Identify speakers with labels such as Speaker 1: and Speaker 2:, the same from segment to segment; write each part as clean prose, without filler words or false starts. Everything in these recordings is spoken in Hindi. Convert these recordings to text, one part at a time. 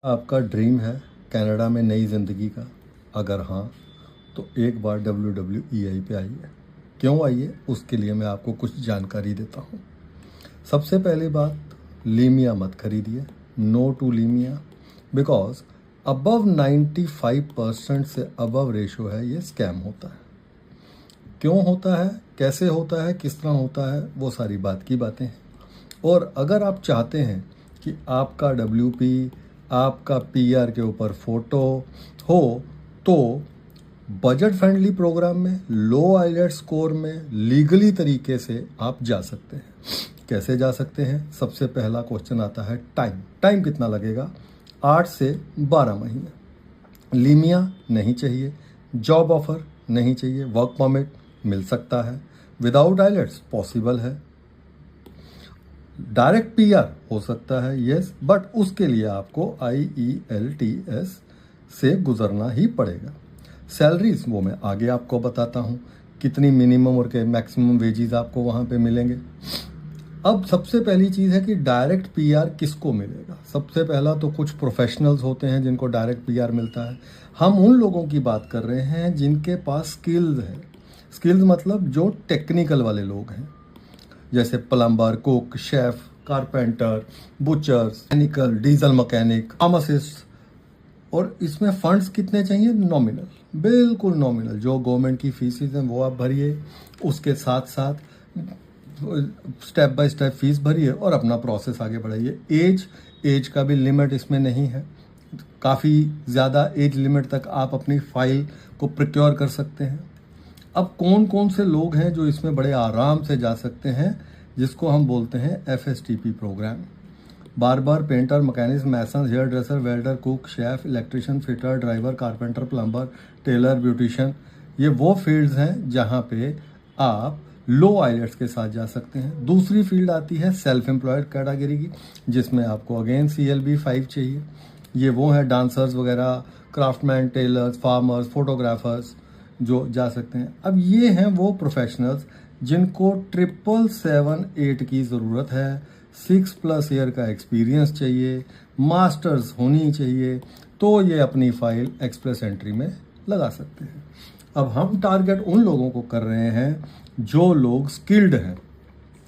Speaker 1: आपका ड्रीम है कनाडा में नई ज़िंदगी का? अगर हाँ, तो एक बार WWEI पे आइए। क्यों आइए, उसके लिए मैं आपको कुछ जानकारी देता हूँ। सबसे पहली बात, लीमिया मत खरीदिए। नो टू लीमिया, बिकॉज अबव 95% से अबव रेशो है, ये स्कैम होता है। क्यों होता है, कैसे होता है, किस तरह होता है, वो सारी बात की बातें हैं। और अगर आप चाहते हैं कि आपका WP, आपका PR के ऊपर फोटो हो, तो बजट फ्रेंडली प्रोग्राम में, लो आइलेट्स स्कोर में, लीगली तरीके से आप जा सकते हैं। कैसे जा सकते हैं? सबसे पहला क्वेश्चन आता है टाइम कितना लगेगा? 8 से 12 महीने। लीमिया नहीं चाहिए, जॉब ऑफर नहीं चाहिए, वर्क परमिट मिल सकता है, विदाउट आइलेट्स पॉसिबल है, डायरेक्ट PR हो सकता है, यस, बट उसके लिए आपको IELTS से गुजरना ही पड़ेगा। सैलरीज वो मैं आगे आपको बताता हूँ, कितनी मिनिमम और के मैक्सिमम वेजेस आपको वहाँ पे मिलेंगे। अब सबसे पहली चीज़ है कि डायरेक्ट PR किसको मिलेगा। सबसे पहला तो कुछ प्रोफेशनल्स होते हैं जिनको डायरेक्ट PR मिलता है। हम उन लोगों की बात कर रहे हैं जिनके पास स्किल्स है। स्किल्स मतलब जो टेक्निकल वाले लोग हैं, जैसे plumber, cook, chef, carpenter, butchers, mechanical, diesel mechanic, pharmacist. और इसमें फंड्स कितने चाहिए? नॉमिनल, बिल्कुल नॉमिनल। जो गवर्नमेंट की फीसेज हैं वो आप भरिए, उसके साथ साथ स्टेप बाय स्टेप फीस भरिए और अपना प्रोसेस आगे बढ़ाइए। एज का भी लिमिट इसमें नहीं है। काफ़ी ज़्यादा एज लिमिट तक आप अपनी फाइल को प्रिक्योर कर सकते हैं। अब कौन कौन से लोग हैं जो इसमें बड़े आराम से जा सकते हैं, जिसको हम बोलते हैं FSTP program. Barber, painter, mechanic, mason, hair dresser, welder, cook, chef, electrician, fitter, driver, carpenter, plumber, tailor, beautician. ये वो फील्ड्स हैं जहाँ पे आप लो आइलेट्स के साथ जा सकते हैं। दूसरी फील्ड आती है सेल्फ एम्प्लॉयड कैटेगरी की, जिसमें आपको अगेन CLB 5 चाहिए। ये वो हैं डांसर्स वगैरह, क्राफ्टमैन, टेलर्स, फार्मर्स, फोटोग्राफर्स जो जा सकते हैं। अब ये हैं वो प्रोफेशनल्स जिनको 777-8 की ज़रूरत है, 6+ ईयर का एक्सपीरियंस चाहिए, मास्टर्स होनी चाहिए, तो ये अपनी फाइल एक्सप्रेस एंट्री में लगा सकते हैं। अब हम टारगेट उन लोगों को कर रहे हैं जो लोग स्किल्ड हैं।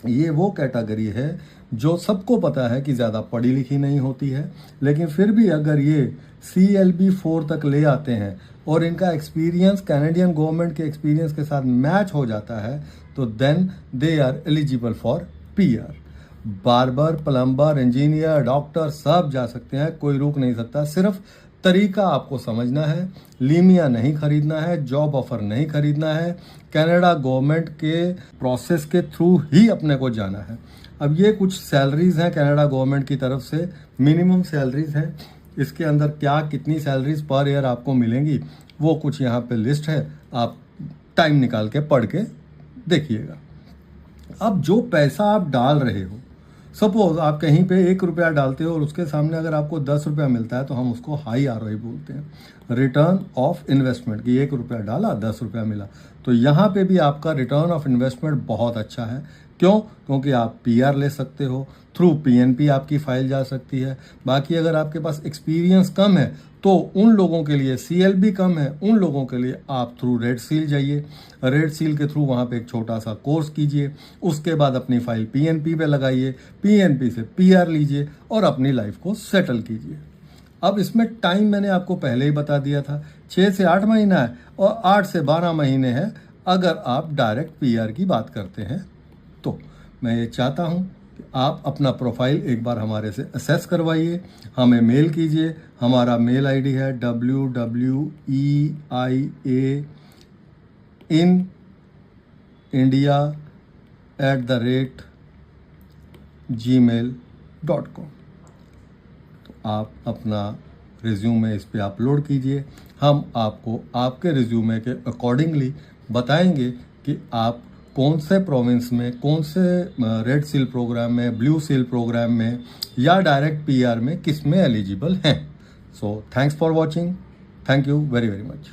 Speaker 1: ये वो कैटेगरी है जो सबको पता है कि ज़्यादा पढ़ी लिखी नहीं होती है, लेकिन फिर भी अगर ये CLB 4 तक ले आते हैं और इनका एक्सपीरियंस कैनेडियन गवर्नमेंट के एक्सपीरियंस के साथ मैच हो जाता है, तो then they are eligible for PR। Barber, plumber, engineer, doctor सब जा सकते हैं, कोई रोक नहीं सकता। सिर्फ तरीका आपको समझना है। लीमिया नहीं खरीदना है, जॉब ऑफर नहीं खरीदना है, कनाडा गवर्नमेंट के प्रोसेस के थ्रू ही अपने को जाना है। अब ये कुछ सैलरीज हैं कनाडा गवर्नमेंट की तरफ से, मिनिमम सैलरीज हैं। इसके अंदर क्या कितनी सैलरीज पर ईयर आपको मिलेंगी, वो कुछ यहाँ पे लिस्ट है, आप टाइम निकाल के पढ़ के देखिएगा। अब जो पैसा आप डाल रहे हो, सपोज आप कहीं पे 1 रुपया डालते हो और उसके सामने अगर आपको 10 रुपया मिलता है, तो हम उसको हाई ROI बोलते हैं, रिटर्न ऑफ इन्वेस्टमेंट। की 1 रुपया डाला, 10 रुपया मिला। तो यहाँ पे भी आपका रिटर्न ऑफ इन्वेस्टमेंट बहुत अच्छा है। क्यों? क्योंकि आप PR ले सकते हो, थ्रू PNP आपकी फाइल जा सकती है। बाकी अगर आपके पास एक्सपीरियंस कम है, तो उन लोगों के लिए, CLB कम है, उन लोगों के लिए आप थ्रू रेड सील जाइए। रेड सील के थ्रू वहाँ पे एक छोटा सा कोर्स कीजिए, उसके बाद अपनी फाइल PNP पे लगाइए, PNP से PR लीजिए और अपनी लाइफ को सेटल कीजिए। अब इसमें टाइम मैंने आपको पहले ही बता दिया था, 6 से 8 महीना है और 8 से 12 महीने हैं अगर आप डायरेक्ट PR की बात करते हैं। तो मैं ये चाहता हूँ कि आप अपना प्रोफाइल एक बार हमारे से असेस करवाइए, हमें मेल कीजिए। हमारा मेल ID है wweaindia@gmail.com। तो आप अपना रिज्यूमे इस पे अपलोड कीजिए। हम आपको आपके रिज्यूमे के अकॉर्डिंगली बताएंगे कि आप कौन से प्रोविंस में, कौन से रेड सील प्रोग्राम में, ब्लू सील प्रोग्राम में या डायरेक्ट PR में किस में एलिजिबल हैं। So thanks for watching. Thank you very very much.